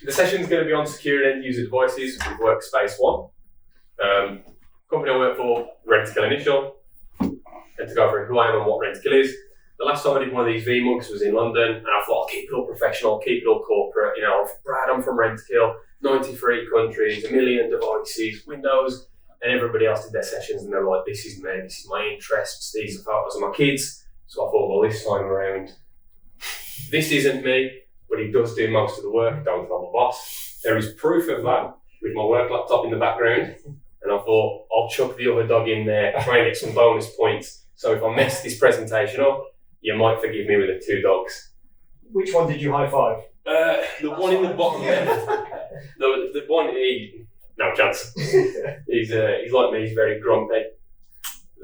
the session's going to be on secure end user devices with Workspace 1. Company I work for, Rentokil Initial, and to go through who I am and what Rentokil is. The last time I did one of these VMUGs was in London, and I thought I'll keep it all professional, keep it all corporate. You know, Brad, I'm from Rentokil, 93 countries, 1 million devices, Windows, and everybody else did their sessions, and they're like, this is me, this is my interests, these are photos of my kids. So I thought, well, this time around, this isn't me, but he does do most of the work, don't tell the boss. There is proof of that with my work laptop in the background. And I thought, I'll chuck the other dog in there, try and get some bonus points. So if I mess this presentation up, you might forgive me with the 2 dogs. Which one did you high five? The one in the bottom left. The one, no chance. He's like me, he's very grumpy.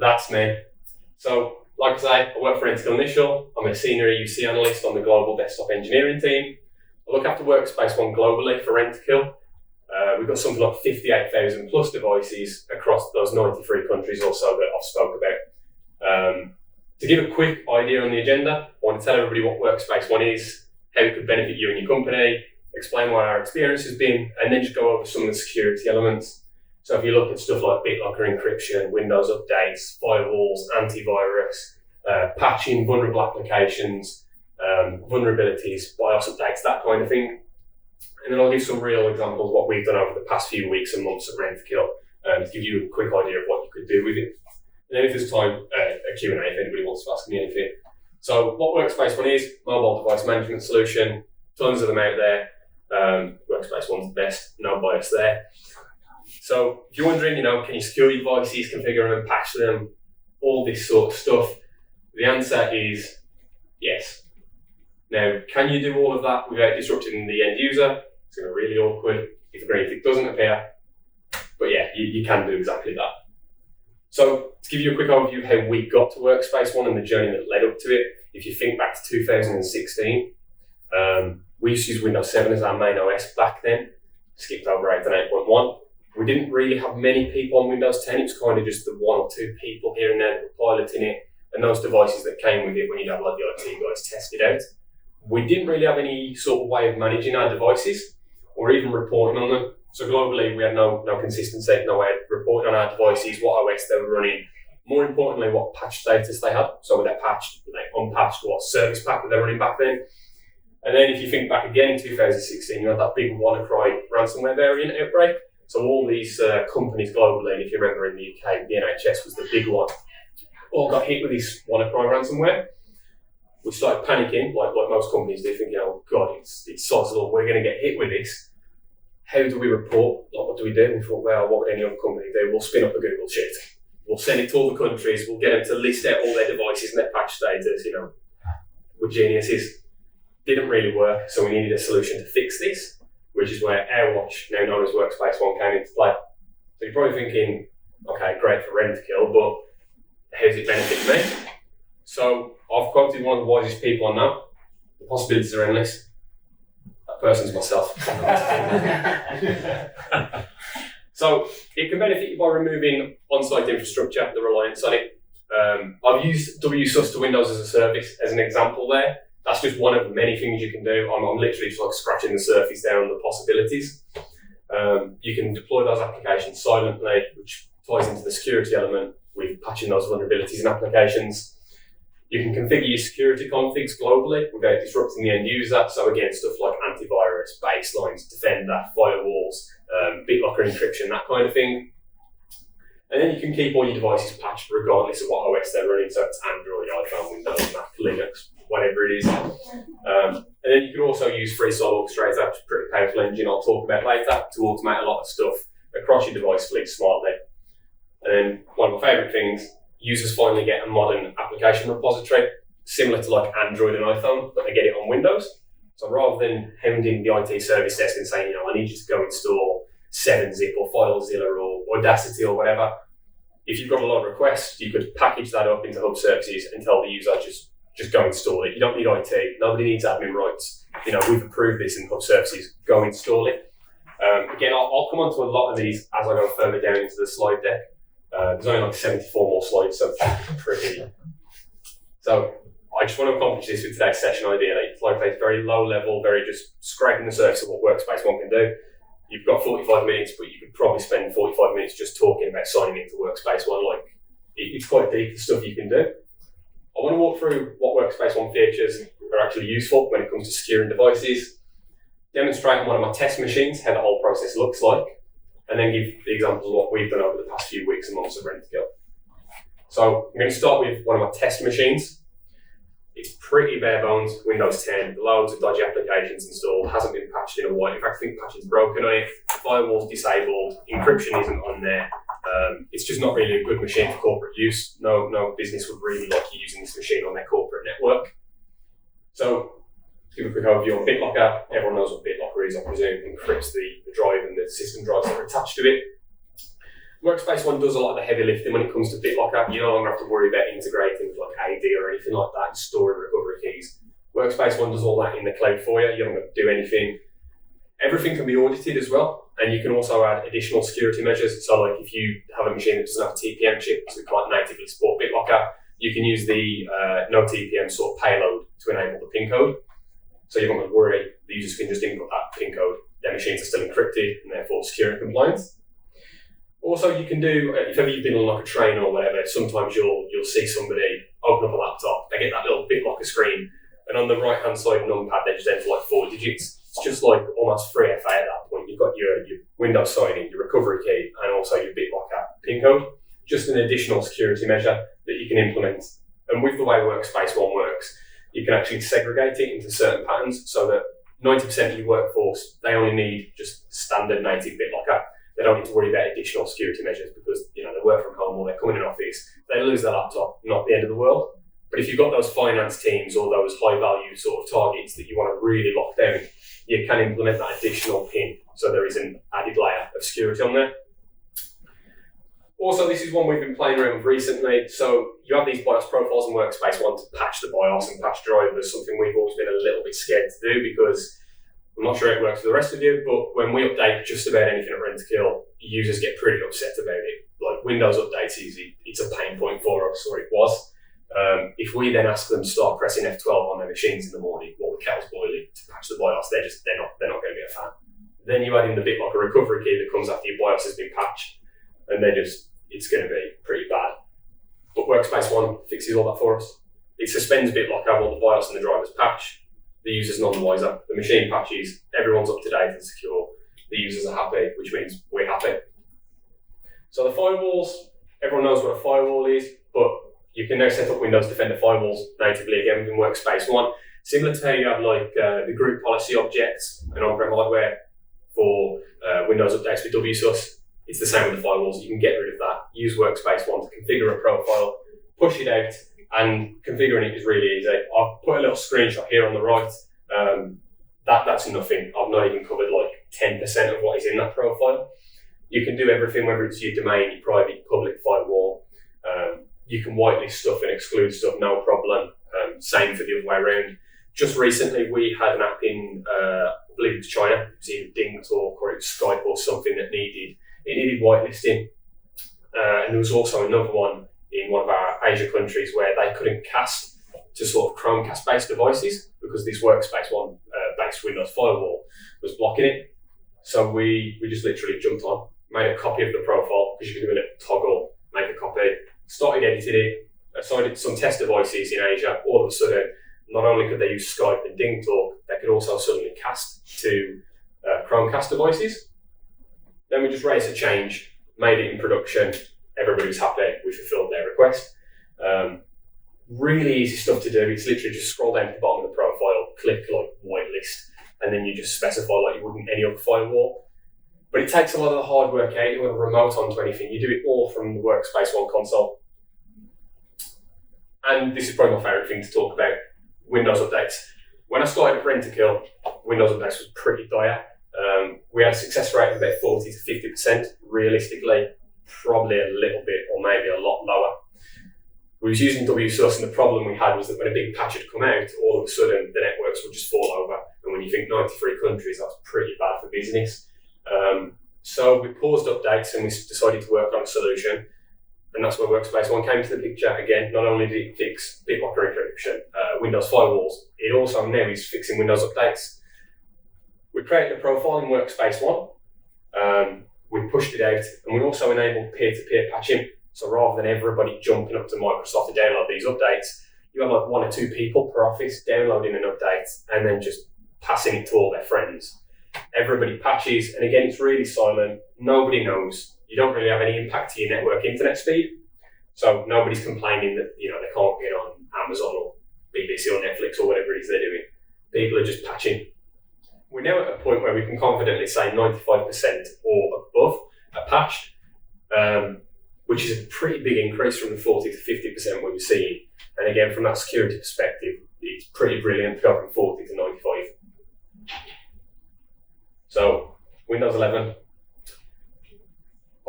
That's me. So, like I say, I work for Rentokil Initial. I'm a senior EUC analyst on the global desktop engineering team. I look after Workspace 1 globally for Rentokil. We've got something like 58,000 plus devices across those 93 countries also that I've spoke about. To give a quick idea on the agenda, I want to tell everybody what Workspace 1 is, how it could benefit you and your company, explain what our experience has been, and then just go over some of the security elements. So if you look at stuff like BitLocker encryption, Windows updates, firewalls, antivirus, patching vulnerable applications, vulnerabilities, BIOS updates, that kind of thing. And then I'll give some real examples of what we've done over the past few weeks and months at Rentokil to give you a quick idea of what you could do with it. And then if there's time, a Q&A if anybody wants to ask me anything. So what Workspace 1 is, mobile device management solution, tons of them out there. Workspace 1's the best, no bias there. So if you're wondering, you know, can you secure your devices, configure them, patch them, all this sort of stuff, the answer is yes. Now, can you do all of that without disrupting the end user? It's going to be really awkward if a green tick doesn't appear. But yeah, you can do exactly that. So to give you a quick overview of how we got to Workspace 1 and the journey that led up to it, if you think back to 2016, we used to use Windows 7 as our main OS back then, skipped over 8 and 8.1. We didn't really have many people on Windows 10, it was kind of just the 1 or 2 people here and there that were piloting it, and those devices that came with it when you'd have like the IT guys test it out. We didn't really have any sort of way of managing our devices or even reporting on them. So globally, we had no consistency, no way of reporting on our devices, what OS they were running, more importantly, what patch status they had. So were they patched, were they unpatched, what service pack were they running back then? And then if you think back again in 2016, you had that big WannaCry ransomware variant outbreak. So all these companies globally, and if you remember in the UK, the NHS was the big one, all got hit with this WannaCry ransomware. We started panicking, like most companies do, thinking, oh God, it's sozzle, we're going to get hit with this. How do we report? Like, what do we do? We thought, well, what would any other company do? We'll spin up a Google sheet. We'll send it to all the countries. We'll get them to list out all their devices and their patch status. You know, we're geniuses. Didn't really work, so we needed a solution to fix this, which is where AirWatch, now known as Workspace 1, came into play. So you're probably thinking, okay, great for Rentokil, but how does it benefit me? So I've quoted one of the wisest people I know. The possibilities are endless. That person's myself. So it can benefit you by removing on-site infrastructure, the reliance on it. I've used WSUS to Windows as a service as an example there. That's just one of many things you can do. I'm literally just like scratching the surface there on the possibilities. You can deploy those applications silently, which ties into the security element with patching those vulnerabilities in applications. You can configure your security configs globally without disrupting the end user. So again, stuff like antivirus, baselines, Defender, firewalls, BitLocker encryption, that kind of thing. And then you can keep all your devices patched regardless of what OS they're running. So it's Android, iPhone, Windows, Mac, Linux, whatever it is. And then you can also use FreeSol Orchestrator, which is a pretty powerful engine I'll talk about later, to automate a lot of stuff across your device fleet smartly. And then one of my favourite things, users finally get a modern application repository, similar to like Android and iPhone, but they get it on Windows. So rather than hounding the IT service desk and saying, I need you to go install 7-zip or FileZilla or Audacity or whatever, if you've got a lot of requests, you could package that up into hub services and tell the user just go install it. You don't need IT. Nobody needs admin rights. We've approved this in hub services. Go install it. Again, I'll come on to a lot of these as I go further down into the slide deck. There's only like 74 more slides, so pretty. So I just want to accomplish this with today's session ideally. Like it's very low level, very just scraping the surface of what Workspace ONE can do. You've got 45 minutes, but you could probably spend 45 minutes just talking about signing into Workspace ONE. Like it's quite deep, the stuff you can do. I want to walk through what Workspace ONE features are actually useful when it comes to securing devices, demonstrate on one of my test machines how the whole process looks like, and then give the examples of what we've done over the past few weeks and months of Rentokil. So I'm going to start with one of my test machines. It's pretty bare bones, Windows 10, loads of dodgy applications installed, hasn't been patched in a while. In fact, I think patching's broken on it, firewall's disabled, encryption isn't on there. It's just not really a good machine for corporate use. No business would really like you using this machine on their corporate network. So, to give a quick overview on BitLocker, everyone knows what BitLocker is, I presume, encrypts the drive and the system drives that are attached to it. Workspace ONE does a lot of the heavy lifting when it comes to BitLocker. You no longer have to worry about integrating with like AD or anything like that and storing recovery keys. Workspace ONE does all that in the cloud for you. You don't have to do anything. Everything can be audited as well, and you can also add additional security measures. So like if you have a machine that doesn't have a TPM chip, so it can't natively support BitLocker, you can use the no TPM sort of payload to enable the PIN code. So you don't have to worry, the users can just input that PIN code. Their machines are still encrypted and therefore secure and compliant. Also, you can do, if ever you've been on like a train or whatever, sometimes you'll see somebody open up a laptop, they get that little BitLocker screen, and on the right-hand side numpad, they just enter like 4 digits. It's just like almost free FA at that point. You've got your Windows signing, your recovery key, and also your BitLocker PIN code. Just an additional security measure that you can implement. And with the way Workspace ONE works, you can actually segregate it into certain patterns so that 90% of your workforce, they only need just standard native BitLocker. They don't need to worry about additional security measures because they work from home or they're coming in office. They lose their laptop, not the end of the world. But if you've got those finance teams or those high value sort of targets that you want to really lock down, you can implement that additional PIN so there is an added layer of security on there. Also, this is one we've been playing around with recently. So you have these BIOS profiles in Workspace ONE to patch the BIOS and patch drivers, something we've always been a little bit scared to do because I'm not sure it works for the rest of you, but when we update just about anything at Rentokil, users get pretty upset about it. Like Windows updates, it's a pain point for us, or it was. If we then ask them to start pressing F12 on their machines in the morning while the kettle's boiling to patch the BIOS, they're not going to be a fan. Then you add in the BitLocker recovery key that comes after your BIOS has been patched, and it's going to be pretty bad. But Workspace ONE fixes all that for us. It suspends BitLocker while the BIOS and the drivers patch. The user's none the wiser. The machine patches, everyone's up to date and secure. The users are happy, which means we're happy. So the firewalls, everyone knows what a firewall is, but you can now set up Windows Defender firewalls natively again within Workspace ONE. Similar to how you have like the group policy objects and on-prem hardware for Windows updates with WSUS. It's the same with the firewalls. You can get rid of that. Use Workspace ONE to configure a profile, push it out, and configuring it is really easy. I've put a little screenshot here on the right. That's nothing. I've not even covered like 10% of what is in that profile. You can do everything, whether it's your domain, your private, your public firewall. You can whitelist stuff and exclude stuff, no problem. Same for the other way around. Just recently, we had an app in, I believe it was China. It was either DingTalk or it was Skype or something that needed whitelisting. And there was also another one in one of our Asia countries where they couldn't cast to sort of Chromecast-based devices because this Workspace ONE based Windows firewall was blocking it. So we just literally jumped on, made a copy of the profile because you can do a little toggle, make a copy, started editing it, assigned it to some test devices in Asia. All of a sudden, not only could they use Skype and DingTalk, they could also suddenly cast to Chromecast devices. Then we just raised a change, made it in production. Everybody was happy. We fulfilled their request. Really easy stuff to do. It's literally just scroll down to the bottom of the profile, click like whitelist, and then you just specify like you would in any other firewall. But it takes a lot of the hard work out. You want to remote onto anything. You do it all from the Workspace ONE console. And this is probably my favourite thing to talk about, Windows updates. When I started at Rentokil, Windows updates was pretty dire. We had a success rate of about 40 to 50%. Realistically, probably a little bit or maybe a lot lower. We was using WSUS, and the problem we had was that when a big patch had come out, all of a sudden the networks would just fall over. And when you think 93 countries, that's pretty bad for business. So we paused updates and we decided to work on a solution. And that's where Workspace 1 came to the picture. Again, not only did it fix BitLocker encryption, Windows firewalls, it also now is fixing Windows updates. We created a profile in Workspace 1. We pushed it out, and we also enabled peer-to-peer patching. So rather than everybody jumping up to Microsoft to download these updates, you have like 1 or 2 people per office downloading an update and then just passing it to all their friends. Everybody patches, and again, it's really silent. Nobody knows. You don't really have any impact to your network internet speed. So nobody's complaining that they can't get on Amazon or BBC or Netflix or whatever it is they're doing. People are just patching. We're now at a point where we can confidently say 95% or above are patched, which is a pretty big increase from the 40 to 50% we were seeing. And again, from that security perspective, it's pretty brilliant to go from 40 to 95. So, Windows 11,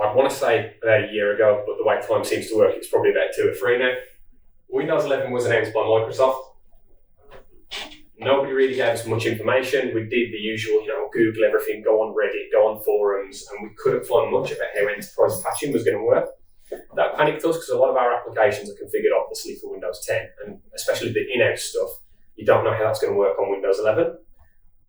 I'd want to say about a year ago, but the way time seems to work, it's probably about 2 or 3 now. Windows 11 was announced by Microsoft. Nobody really gave us much information. We did the usual, Google everything, go on Reddit, go on forums, and we couldn't find much about how enterprise patching was going to work. That panicked us because a lot of our applications are configured obviously for Windows 10, and especially the in-house stuff, you don't know how that's going to work on Windows 11.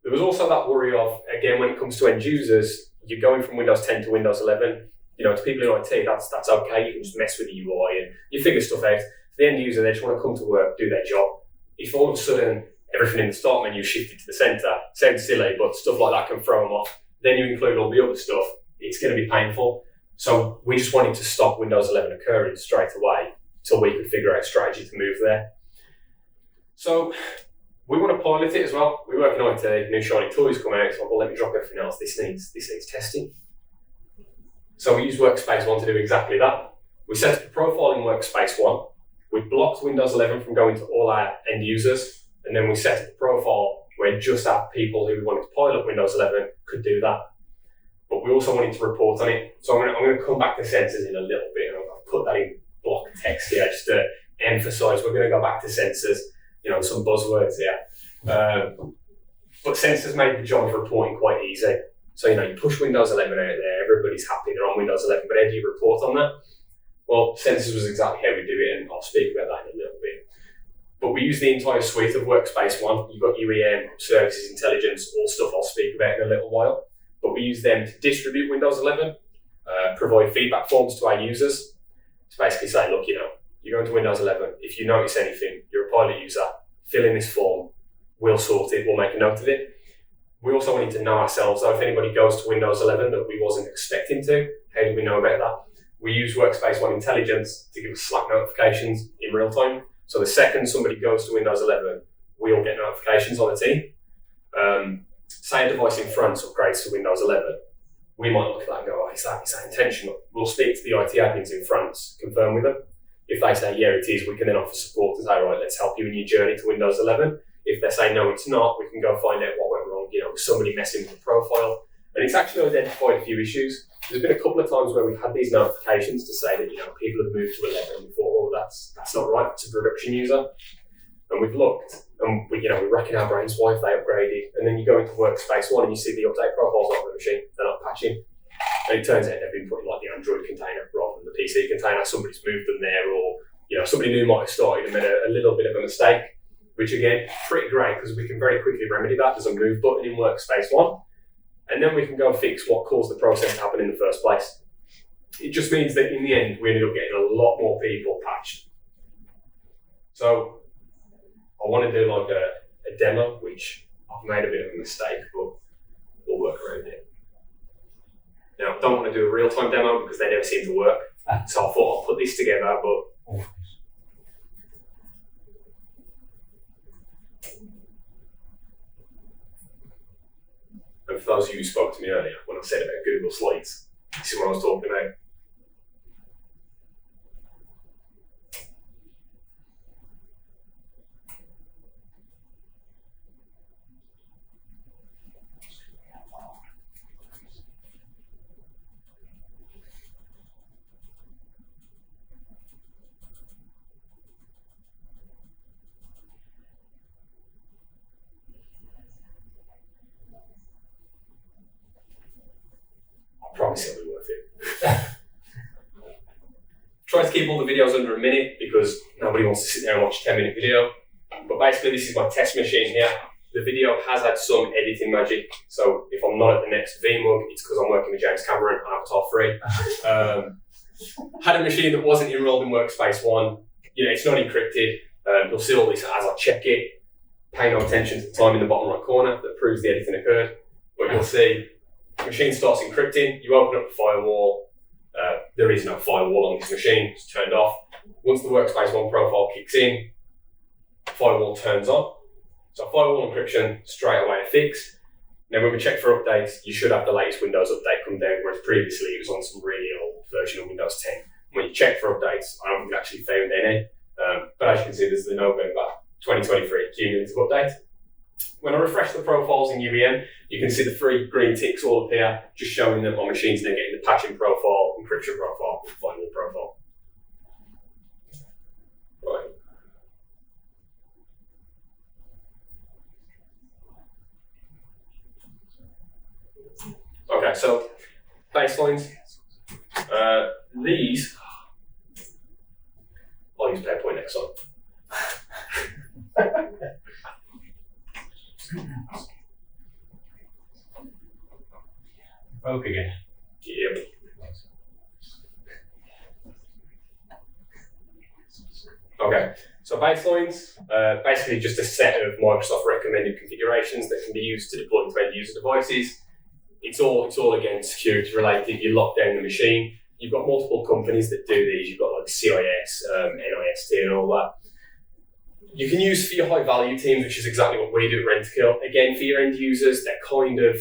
There was also that worry of, again, when it comes to end users, you're going from Windows 10 to Windows 11. To people in IT, that's okay. You can just mess with the UI and you figure stuff out. For the end user, they just want to come to work, do their job. If all of a sudden everything in the start menu shifted to the center, sounds silly, but stuff like that can throw them off. Then you include all the other stuff, it's going to be painful. So we just wanted to stop Windows 11 occurring straight away till we could figure out a strategy to move there. So we want to pilot it as well. We work in IT, new shiny toys come out, so let me drop everything else. This needs testing. So we use Workspace 1 to do exactly that. We set up a profile in Workspace 1. We blocked Windows 11 from going to all our end users. And then we set up a profile where just our people who wanted to pilot Windows 11 could do that. But we also wanted to report on it. So I'm going to come back to sensors in a little bit. And I'll put that in block text here just to emphasize we're going to go back to sensors, some buzzwords here. But sensors made the job of reporting quite easy. So, you push Windows 11 out there, everybody's happy, they're on Windows 11, but how do you report on that? Well, sensors was exactly how we do it, and I'll speak about that in a little bit. But we use the entire suite of Workspace 1. You've got UEM, services, intelligence, all stuff I'll speak about in a little while. But we use them to distribute Windows 11, provide feedback forms to our users to basically say, look, you're going to Windows 11. If you notice anything, you're a pilot user, fill in this form, we'll sort it, we'll make a note of it. We also wanted to know ourselves, though, if anybody goes to Windows 11 that we wasn't expecting to, how do we know about that? We use Workspace 1 Intelligence to give us Slack notifications in real time. So the second somebody goes to Windows 11, we all get notifications on the team. Say a device in front upgrades to Windows 11, we might look at that and go, is that intentional? We'll speak to the IT admins in France, confirm with them. If they say, yeah, it is, we can then offer support to say, right, let's help you in your journey to Windows 11. If they say, no, it's not, we can go find out what went wrong, somebody messing with the profile. And it's actually identified a few issues. There's been a couple of times where we've had these notifications to say that, people have moved to 11 and we thought, that's not right, it's a production user. And we've looked and we're racking our brains, why have they upgraded? And then you go into Workspace 1 and you see the update profiles on the machine, they're not patching. And it turns out they've been putting like the Android container rather than the PC container. Somebody's moved them there, or somebody new might have started and made a little bit of a mistake, which again, pretty great because we can very quickly remedy that. There's a move button in Workspace 1, and then we can go fix what caused the process to happen in the first place. It just means that in the end, we ended up getting a lot more people patched. So I want to do like a demo, which I've made a bit of a mistake, but we'll work around it. Now, I don't want to do a real-time demo because they never seem to work. So I thought I'll put this together, but and for those of you who spoke to me earlier, when I said about Google Slides, this is what I was talking about. I promise it'll be worth it. keep all the videos under a minute because nobody wants to sit there and watch a 10-minute video. But basically, this is my test machine here. The video has had some editing magic. So if I'm not at the next VMUG, it's because I'm working with James Cameron on Avatar 3. Had a machine that wasn't enrolled in Workspace 1. It's not encrypted. You'll see all this as I check it. Pay no attention to the time in the bottom right corner that proves the editing occurred. But you'll see the machine starts encrypting. You open up the firewall. There is no firewall on this machine. It's turned off. Once the Workspace 1 profile kicks in, firewall turns on. So firewall encryption straight away a fix. Now when we check for updates, you should have the latest Windows update come down, whereas previously it was on some really old version of Windows 10. When you check for updates, I don't think we actually found any. But as you can see, there's the November 2023 cumulative update. When I refresh the profiles in UEM, you can see the 3 green ticks all appear, just showing that my machine's now getting the patching profile, encryption profile, and firewall profile. Right. Okay, so baselines. These, I'll use PowerPoint next time. Broke again. Yep. Okay, so baselines, basically just a set of Microsoft recommended configurations that can be used to deploy to end user devices. It's all again security related. You lock down the machine. You've got multiple companies that do these. You've got like CIS, NIST, and all that. You can use for your high value teams, which is exactly what we do at Rentokil. Again, for your end users, they're kind of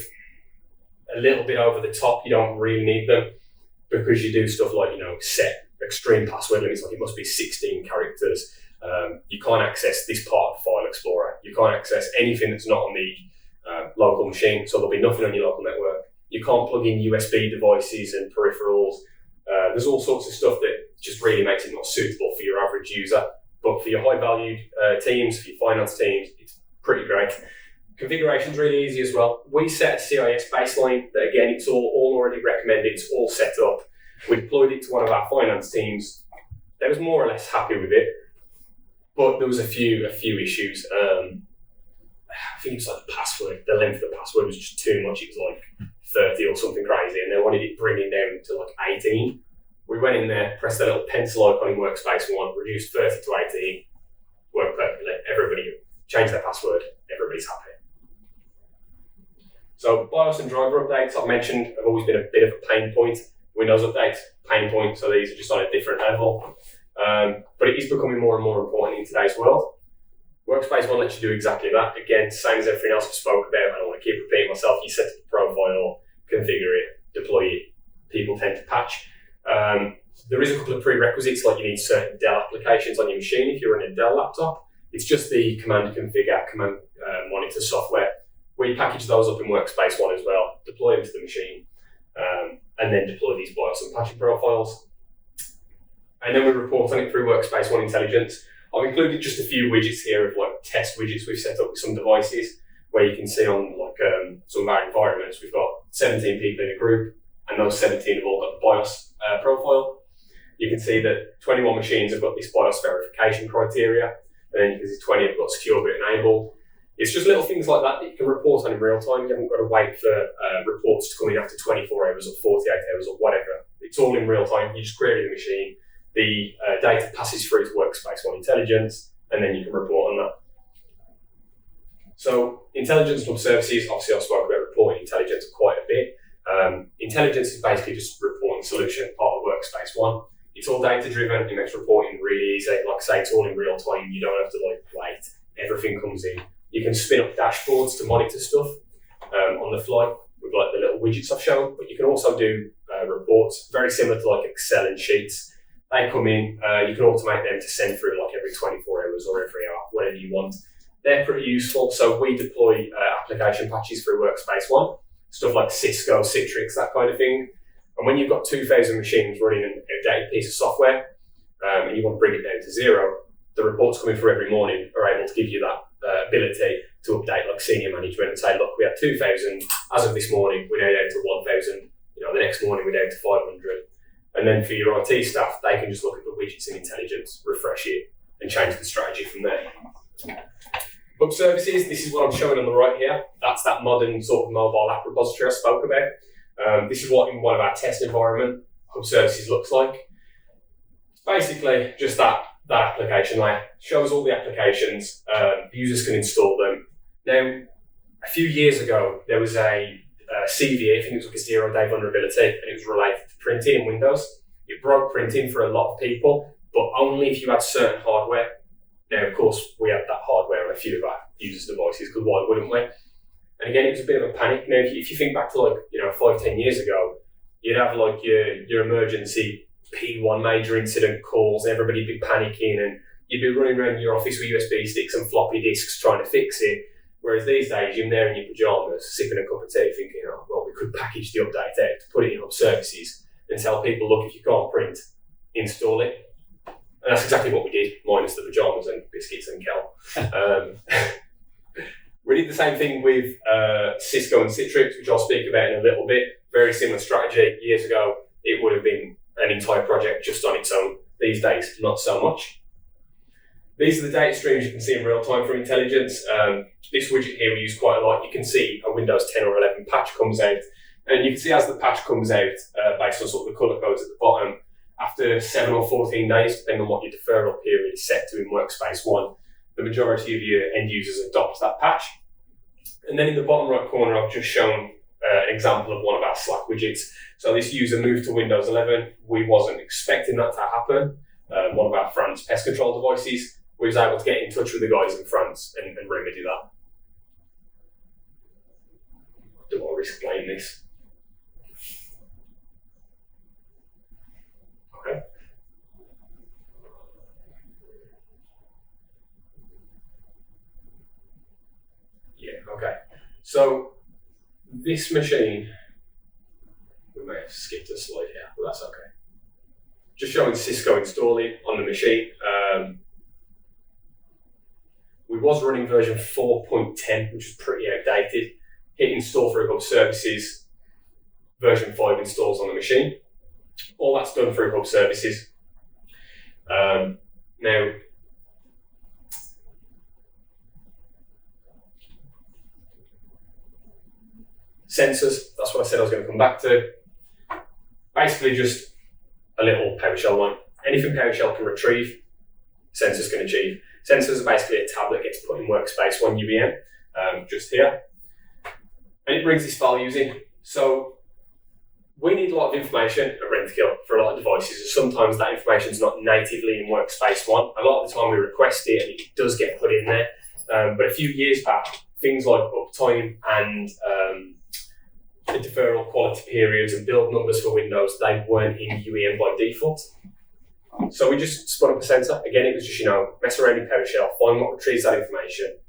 a little bit over the top. You don't really need them because you do stuff like, set extreme password limits, like it must be 16 characters. You can't access this part of the File Explorer. You can't access anything that's not on the local machine, so there'll be nothing on your local network. You can't plug in USB devices and peripherals. There's all sorts of stuff that just really makes it not suitable for your average user. But for your high-valued teams, for your finance teams, it's pretty great. Configuration's really easy as well. We set a CIS baseline that, again, it's all already recommended. It's all set up. We deployed it to one of our finance teams. They was more or less happy with it, but there was a few issues. I think it's like the password. The length of the password was just too much. It was like 30 or something crazy, and they wanted it bringing down to like 18. We went in there, pressed the little pencil icon in Workspace 1, reduced 30 to 18, worked perfectly. Everybody changed their password, everybody's happy. So BIOS and driver updates, I've mentioned, have always been a bit of a pain point. Windows updates, pain point, so these are just on a different level. But it is becoming more and more important in today's world. Workspace 1 lets you do exactly that. Again, same as everything else I spoke about. I don't want to keep repeating myself. You set up the profile, configure it, deploy it. People tend to patch. There is a couple of prerequisites, like you need certain Dell applications on your machine if you're on a Dell laptop. It's just the command configure, command monitor software. We package those up in Workspace 1 as well, deploy them to the machine, and then deploy these BIOS and patching profiles. And then we report on it through Workspace 1 Intelligence. I've included just a few widgets here of like test widgets we've set up with some devices where you can see on like some of our environments, we've got 17 people in a group, and those 17 have all got the BIOS profile. You can see that 21 machines have got this BIOS verification criteria, and then you can see 20 have got secure boot enabled. It's just little things like that you can report on in real time. You haven't got to wait for reports to come in after 24 hours or 48 hours or whatever. It's all in real time. You just query the machine. The data passes through to Workspace 1 Intelligence, and then you can report on that. So intelligence from services, obviously I spoke about reporting intelligence quite a bit. Intelligence is basically just a reporting solution, part of Workspace 1. It's all data driven, it makes reporting really easy. Like I say, it's all in real time, you don't have to wait. Everything comes in. You can spin up dashboards to monitor stuff on the fly with the little widgets I've shown, but you can also do reports, very similar to Excel and Sheets. They come in, you can automate them to send through every 24 hours or every hour, whatever you want. They're pretty useful. So we deploy application patches through Workspace 1, stuff like Cisco, Citrix, that kind of thing. And when you've got 2,000 machines running an outdated piece of software and you want to bring it down to zero, the reports coming through every morning are able to give you that ability to update senior management and say, look, we had 2,000 as of this morning, we're now down to 1,000. The next morning we're down to 500. And then for your IT staff, they can just look at the widgets and intelligence, refresh it, and change the strategy from there. Hub services, this is what I'm showing on the right here. That's that modern sort of mobile app repository I spoke about. This is what in one of our test environment Hub services looks like. Basically, just that application layer shows all the applications. Users can install them. Now, a few years ago, there was a CVE, I think it was like a zero-day vulnerability, and it was related to printing in Windows. It broke printing for a lot of people, but only if you had certain hardware. Now, of course, we had that hardware on a few of our users' devices, because why wouldn't we? And again, it was a bit of a panic. Now, if you think back to 5-10 years ago, you'd have like your emergency P1 major incident calls, everybody'd be panicking, and you'd be running around your office with USB sticks and floppy disks trying to fix it. Whereas these days, you're there in your pajamas, sipping a cup of tea, thinking, oh, well, we could package the update out to put it in Hub services and tell people, look, if you can't print, install it. And that's exactly what we did, minus the pajamas and biscuits and Kel. We did the same thing with Cisco and Citrix, which I'll speak about in a little bit. Very similar strategy. Years ago, it would have been an entire project just on its own. These days, not so much. These are the data streams you can see in real time from intelligence. This widget here we use quite a lot. You can see a Windows 10 or 11 patch comes out, and you can see as the patch comes out, based on sort of the colour codes at the bottom, after 7 or 14 days, depending on what your deferral period is set to in Workspace 1, the majority of your end users adopt that patch. And then in the bottom right corner, I've just shown an example of one of our Slack widgets. So this user moved to Windows 11. We wasn't expecting that to happen. One of our France pest control devices, we was able to get in touch with the guys in France and remedy that. Do I explain this? Okay. Yeah, okay. So this machine, we may have skipped a slide here, but that's okay. Just showing Cisco installing on the machine. We was running version 4.10, which is pretty outdated. Hit install through Hub Services. Version 5 installs on the machine. All that's done through Hub Services. Now, sensors, that's what I said I was going to come back to. Basically just a little PowerShell line. Anything PowerShell can retrieve, sensors can achieve. Sensors are basically a tab that gets put in Workspace 1 UVM, just here. And it brings these values in. So we need a lot of information at Rentokil for a lot of devices. And sometimes that information is not natively in Workspace 1. A lot of the time we request it and it does get put in there. But a few years back, things like uptime and the deferral quality periods and build numbers for Windows, they weren't in UEM by default. So we just spun up a sensor. Again, it was just, mess around in PowerShell, find what retrieves that information,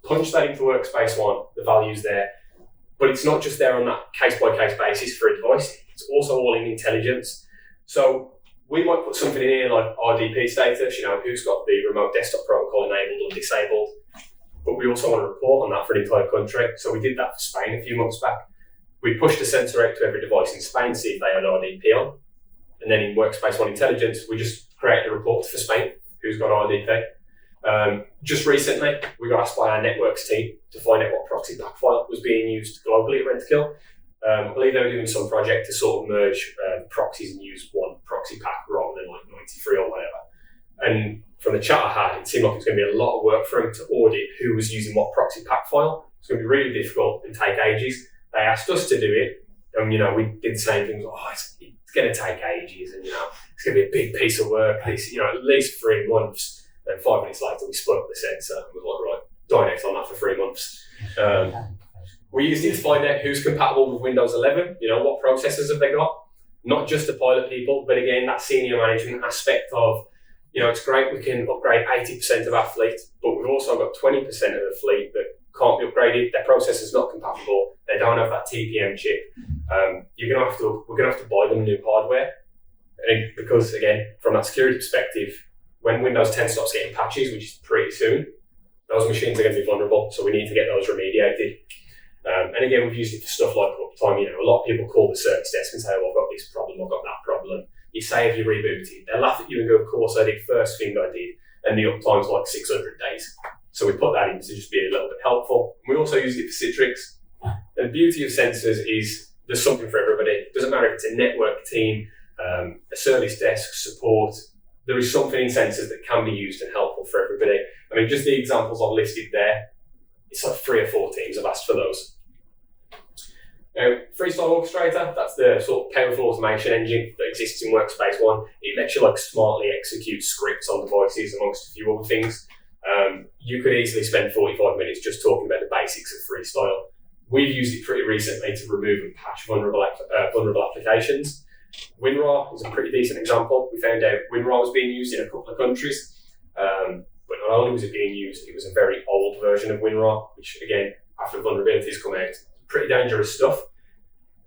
punch that into Workspace 1, the value's there. But it's not just there on that case-by-case basis for a device, it's also all in intelligence. So we might put something in here like RDP status, who's got the remote desktop protocol enabled or disabled. But we also want to report on that for an entire country. So we did that for Spain a few months back. We pushed a sensor out to every device in Spain, see if they had RDP on. And then in Workspace 1 Intelligence, we just created a report for Spain, who's got RDP. Just recently, we got asked by our networks team to find out what proxy pack file was being used globally at Rentokil. I believe they were doing some project to sort of merge proxies and use one proxy pack rather than like 93 or whatever. And from the chat I had, it seemed like it was going to be a lot of work for them to audit who was using what proxy pack file. It's going to be really difficult and take ages. They asked us to do it, and we did the same things. It's going to take ages, and it's going to be a big piece of work. This, at least 3 months. And 5 minutes later, we spun up the sensor and was like, right, Dynex on that for 3 months. We used it to find out who's compatible with Windows 11. What processors have they got? Not just the pilot people, but again, that senior management aspect of, it's great we can upgrade 80% of our fleet, but we've also got 20% of the fleet that can't be upgraded. Their processor's not compatible. They don't have that TPM chip. We're gonna have to buy them new hardware, and because again, from that security perspective, when Windows 10 starts getting patches, which is pretty soon, those machines are going to be vulnerable. So we need to get those remediated. And again, we've used it for stuff like uptime. A lot of people call the service desk and say, "Oh, I've got this problem, I've got that problem." you say, have you rebooted? They'll laugh at you and go, of course I did, first thing I did, and the uptime's like 600 days. So we put that in to just be a little bit helpful. We also use it for Citrix. And the beauty of sensors is there's something for everybody. It doesn't matter if it's a network team, a service desk, support. There is something in sensors that can be used and helpful for everybody. I mean, just the examples I've listed there, it's like 3 or 4 teams have asked for those. Freestyle Orchestrator, that's the sort of powerful automation engine that exists in Workspace ONE. It lets you smartly execute scripts on devices amongst a few other things. You could easily spend 45 minutes just talking about the basics of Freestyle. We've used it pretty recently to remove and patch vulnerable applications. WinRAR is a pretty decent example. We found out WinRAR was being used in a couple of countries, but not only was it being used, it was a very old version of WinRAR, which again, after vulnerabilities come out, pretty dangerous stuff.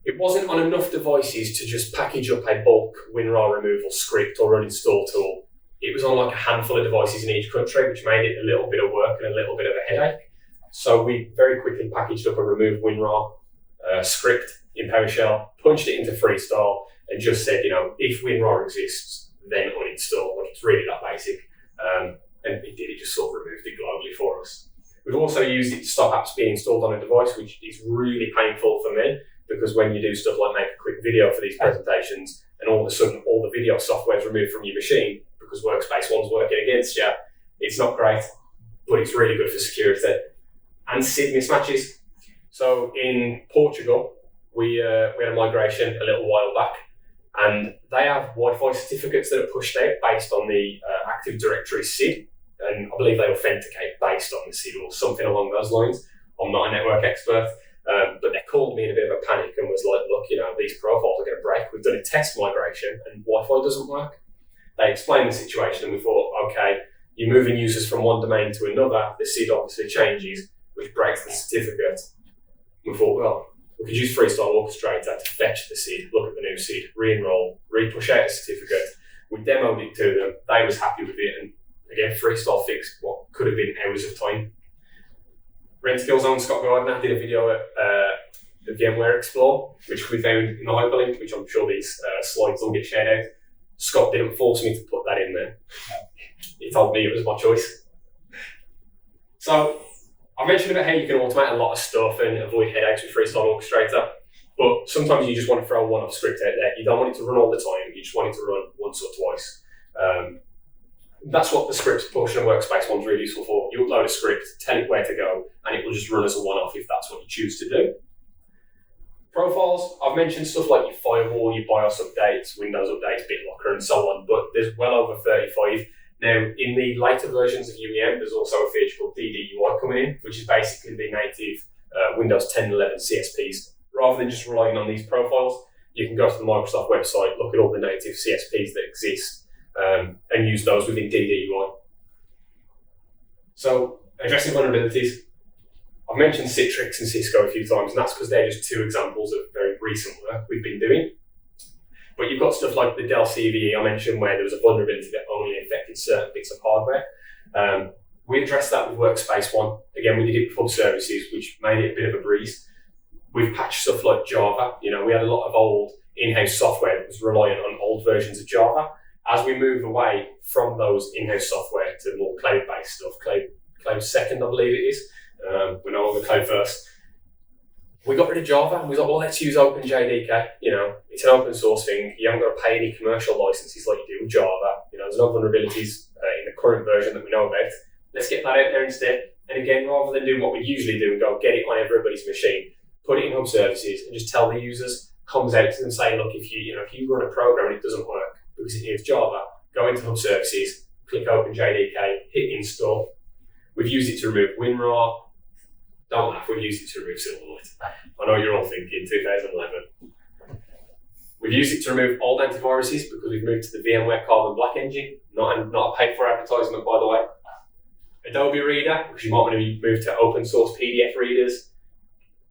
It wasn't on enough devices to just package up a bulk WinRAR removal script or uninstall tool. It was on a handful of devices in each country, which made it a little bit of work and a little bit of a headache. So we very quickly packaged up a remove WinRAR script in PowerShell, punched it into Freestyle, and just said, if WinRAR exists, then uninstall. It's really that basic. And it did, it just sort of removed it globally for us. We've also used it to stop apps being installed on a device, which is really painful for me, because when you do stuff like make a quick video for these presentations, and all of a sudden all the video software is removed from your machine because Workspace ONE's working against you, it's not great, but it's really good for security. And SID mismatches. So in Portugal, we had a migration a little while back, and they have Wi-Fi certificates that are pushed out based on the Active Directory SID, and I believe they authenticate based on the SID or something along those lines. I'm not a network expert, but they called me in a bit of a panic and was like, look, these profiles are going to break. We've done a test migration and Wi-Fi doesn't work. They explained the situation and we thought, okay, you're moving users from one domain to another, the SID obviously changes, which breaks the certificate. We thought, well, we could use Freestyle Orchestrator to fetch the SID, look at the new SID, re-enroll, re-push out a certificate. We demoed it to them, they was happy with it, and again, Freestyle fixed what could have been hours of time. Rentokil's own Scott Gardner did a video at the VMware Explore, which we found in the hyperlink, which I'm sure these slides will get shared out. Scott didn't force me to put that in there. He told me it was my choice. So, I mentioned about how you can automate a lot of stuff and avoid headaches with Freestyle Orchestrator, but sometimes you just want to throw a one-off script out there. You don't want it to run all the time, you just want it to run once or twice. That's what the scripts portion of Workspace ONE's really useful for. You upload a script, tell it where to go, and it will just run as a one-off if that's what you choose to do. Profiles, I've mentioned stuff like your firewall, your BIOS updates, Windows updates, BitLocker, and so on, but there's well over 35. Now, in the later versions of UEM, there's also a feature called DDUI coming in, which is basically the native Windows 10 and 11 CSPs. Rather than just relying on these profiles, you can go to the Microsoft website, look at all the native CSPs that exist, and use those within DDUI. So, addressing vulnerabilities. I've mentioned Citrix and Cisco a few times, and that's because they're just 2 examples of very recent work we've been doing. But you've got stuff like the Dell CVE I mentioned, where there was a vulnerability that only affected certain bits of hardware. We addressed that with Workspace ONE. Again, we did it with hub services, which made it a bit of a breeze. We've patched stuff like Java. We had a lot of old in-house software that was reliant on old versions of Java. As we move away from those in-house software to more cloud-based stuff, cloud second, I believe it is. We're no longer cloud first. We got rid of Java and we thought, well, let's use OpenJDK. It's an open source thing. You haven't got to pay any commercial licenses like you do with Java. There's no vulnerabilities in the current version that we know about. Let's get that out there instead. And again, rather than do what we usually do and go get it on everybody's machine, put it in hub services and just tell the users, comes out to them saying, look, if you run a program and it doesn't work because it needs Java, go into hub services, click OpenJDK, hit install. We've used it to remove WinRAR. Don't laugh, we've used it to remove Silverlight. I know you're all thinking 2011. We've used it to remove old antiviruses because we've moved to the VMware Carbon Black engine, not a paid for advertisement, by the way. Adobe Reader, because you might want to move to open source PDF readers.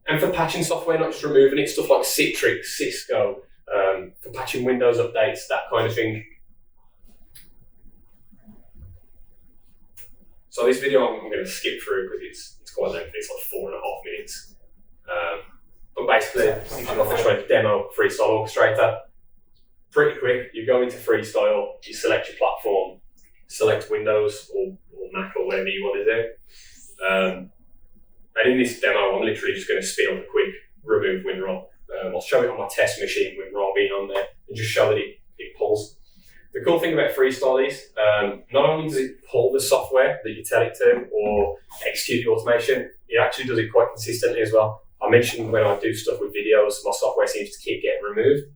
And for patching software, not just removing it, stuff like Citrix, Cisco, for patching Windows updates, that kind of thing. So this video I'm going to skip through because it's quite lengthy, it's like 4.5 minutes. But basically, I'm going to try to demo Freestyle Orchestrator. pretty quick. You go into freestyle, you select your platform, select Windows or Mac or whatever you want to do. And in this demo, I'm literally just going to spin up a quick remove WinRAR. I'll show it on my test machine, WinRAR being on there, and just show that it pulls. The cool thing about freestyle is, not only does it pull the software that you tell it to or execute the automation, it actually does it quite consistently as well. I mentioned when I do stuff with videos, my software seems to keep getting removed.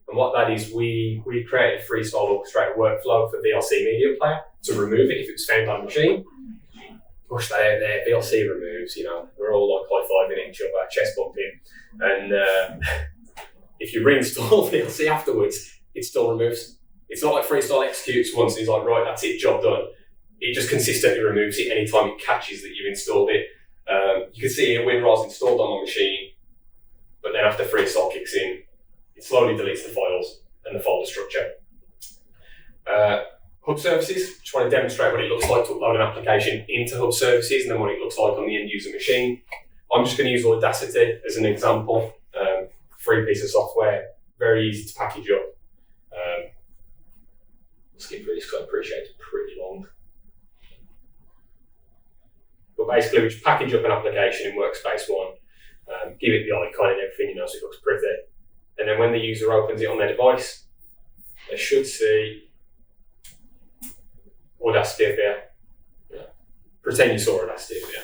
And what that is, we created a freestyle orchestrated workflow for VLC Media Player to remove it if it was found on a machine. Push that out there, VLC removes, we're all like high-fiving each other, chest bumping. And if you reinstall VLC afterwards, it still removes. It's not like freestyle executes once and he's like, right, that's it, job done. It just consistently removes it anytime it catches that you've installed it. You can see here WinRAR's installed on my machine, but then after freestyle kicks in, it slowly deletes the files and the folder structure. Hub services, just want to demonstrate what it looks like to upload an application into Hub services and then what it looks like on the end user machine. I'm just going to use Audacity as an example. Free piece of software, very easy to package up. I'll skip through this because I appreciate it's pretty long. But basically, we just package up an application in Workspace 1, give it the icon and everything, so it looks pretty. And then when the user opens it on their device, they should see Audacity appear. Yeah. Pretend you saw Audacity appear.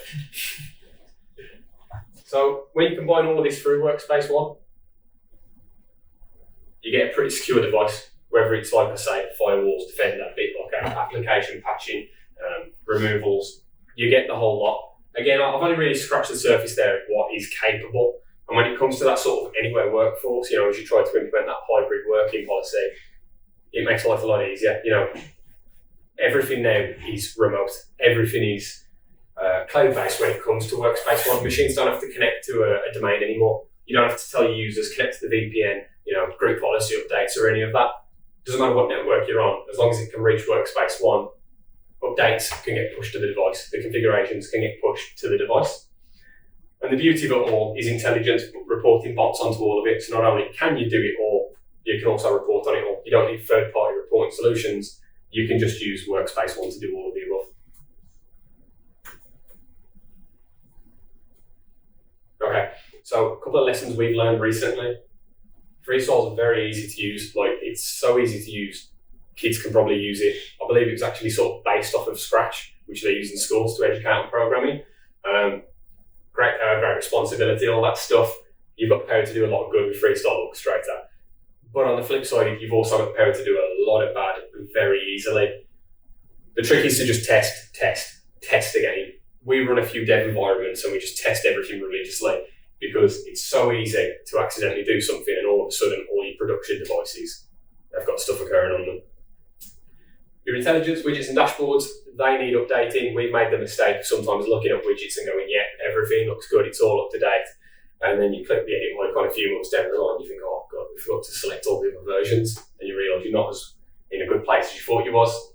So when you combine all of this through Workspace 1, you get a pretty secure device, whether it's like I say, firewalls, Defender, BitLocker, application patching, removals, you get the whole lot. Again, I've only really scratched the surface there of what is capable. And when it comes to that sort of anywhere workforce, as you try to implement that hybrid working policy, it makes life a lot easier. Everything now is remote. Everything is cloud-based when it comes to Workspace 1. Machines don't have to connect to a domain anymore. You don't have to tell your users, connect to the VPN, group policy updates or any of that. Doesn't matter what network you're on, as long as it can reach Workspace 1, updates can get pushed to the device. The configurations can get pushed to the device. And the beauty of it all is intelligent reporting bots onto all of it. So not only can you do it all, you can also report on it all. You don't need third-party reporting solutions. You can just use Workspace 1 to do all of the above. Okay, so a couple of lessons we've learned recently. Freestyle is very easy to use. It's so easy to use. Kids can probably use it. I believe it was actually sort of based off of Scratch, which they use in schools to educate on programming. Great power, great responsibility, all that stuff. You've got the power to do a lot of good with Freestyle Orchestrator. But on the flip side, you've also got the power to do a lot of bad very easily. The trick is to just test again. We run a few dev environments and we just test everything religiously because it's so easy to accidentally do something and all of a sudden all your production devices have got stuff occurring on them. Your intelligence widgets and dashboards, they need updating. We've made the mistake of sometimes looking at widgets and going, yeah, everything looks good, it's all up to date. And then you click the edit icon a few months down the line, you think, oh God, we forgot to select all the other versions. And you realise you're not as in a good place as you thought you was.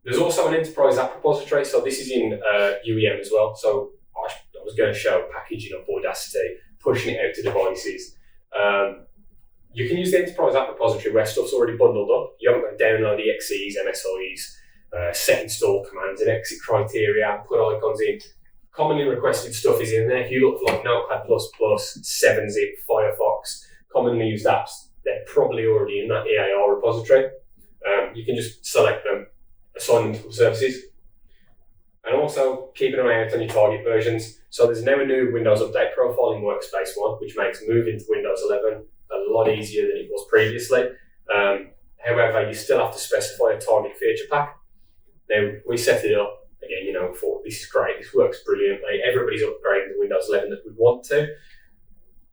There's also an enterprise app repository. So this is in UEM as well. So I was going to show packaging up Audacity, pushing it out to devices. You can use the enterprise app repository where stuff's already bundled up. You haven't got to download EXEs, MSIs, set install commands and exit criteria, put icons in. Commonly requested stuff is in there. If you look for like Notepad++, 7-zip, Firefox, commonly used apps, they're probably already in that EAR repository. You can just select them, assign them to services. And also keep an eye out on your target versions. So there's now a new Windows Update profile in Workspace 1, which makes moving to Windows 11 a lot easier than it was previously. However, you still have to specify a target feature pack. Now, we set it up, again, thought this is great, this works brilliantly, everybody's upgrading to Windows 11 that would want to.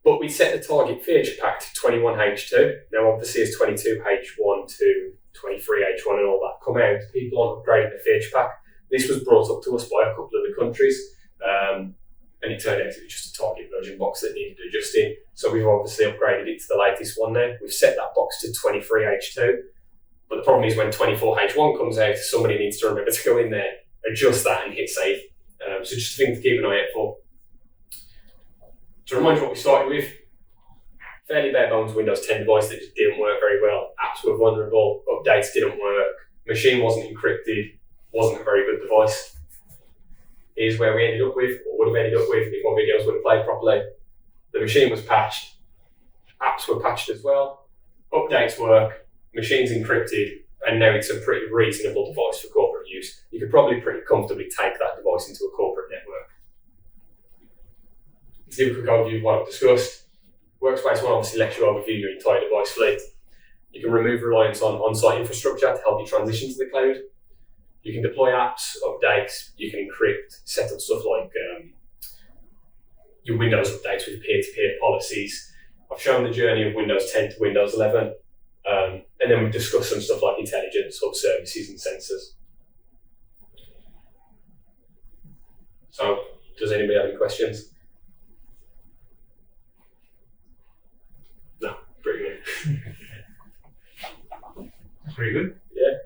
But we set the target feature pack to 21H2. Now, obviously, as 22H1 to 23H1 and all that come out, people aren't upgrading the feature pack. This was brought up to us by a couple of the countries, and it turned out to be just a target version box that needed adjusting. So we've obviously upgraded it to the latest one now. We've set that box to 23H2, but the problem is when 24H1 comes out, somebody needs to remember to go in there, adjust that and hit save. So just a thing to keep an eye out for. To remind you what we started with, fairly bare bones Windows 10 device that just didn't work very well. Apps were vulnerable, updates didn't work, machine wasn't encrypted, wasn't a very good device. Here's where we ended up with, or would have ended up with if my videos would have played properly. The machine was patched, apps were patched as well, updates work, machine's encrypted, and now it's a pretty reasonable device for corporate use. You could probably pretty comfortably take that device into a corporate network. To give a quick overview of what I've discussed, Workspace will obviously let you overview your entire device fleet. You can remove reliance on on-site infrastructure to help you transition to the cloud. You can deploy apps, updates, you can encrypt, set up stuff like your Windows updates with peer-to-peer policies. I've shown the journey of Windows 10 to Windows 11, and then we've discussed some stuff like intelligence, hub services, and sensors. So, does anybody have any questions? No, pretty good. Pretty good.